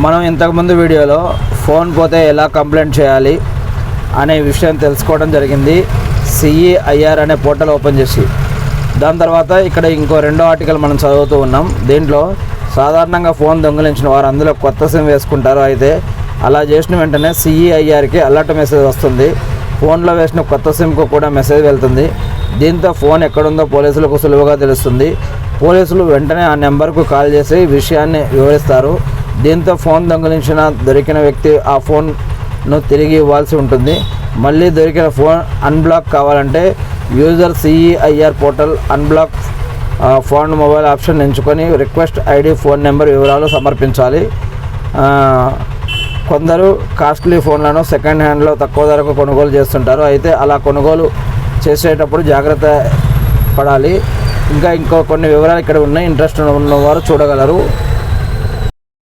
మనం ఇంతకుముందు వీడియోలో ఫోన్ పోతే ఎలా కంప్లైంట్ చేయాలి అనే విషయం తెలుసుకోవడం జరిగింది. CEIR అనే పోర్టల్ ఓపెన్ చేసి దాని తర్వాత ఇక్కడ ఇంకో రెండో ఆర్టికల్ మనం చదువుతూ ఉన్నాం. దీంట్లో సాధారణంగా ఫోన్ దొంగిలించిన వారు అందులో కొత్త సిమ్ వేసుకుంటారు. అయితే అలా చేసిన వెంటనే CEIRకి అలర్ట్ మెసేజ్ వస్తుంది. ఫోన్లో వేసిన కొత్త సిమ్కు కూడా మెసేజ్ వెళ్తుంది. దీంతో ఫోన్ ఎక్కడుందో పోలీసులకు సులువుగా తెలుస్తుంది. పోలీసులు వెంటనే ఆ నెంబర్కు కాల్ చేసి విషయాన్ని వివరిస్తారు. దీంతో ఫోన్ దొరికిన వ్యక్తి ఆ ఫోన్ను తిరిగి ఇవ్వాల్సి ఉంటుంది. మళ్ళీ దొరికిన ఫోన్ అన్బ్లాక్ కావాలంటే user CEIR portal unblock phone mobile option ఎంచుకొని రిక్వెస్ట్ ID ఫోన్ నెంబర్ వివరాలు సమర్పించాలి. కొందరు కాస్ట్లీ ఫోన్లను సెకండ్ హ్యాండ్లో తక్కువ ధరకు కొనుగోలు చేస్తుంటారు. అయితే అలా కొనుగోలు చేసేటప్పుడు జాగ్రత్త పడాలి. ఇంకా ఇంకో కొన్ని వివరాలు ఇక్కడ ఉన్నాయి. ఇంట్రెస్ట్ ఉన్నవారు చూడగలరు.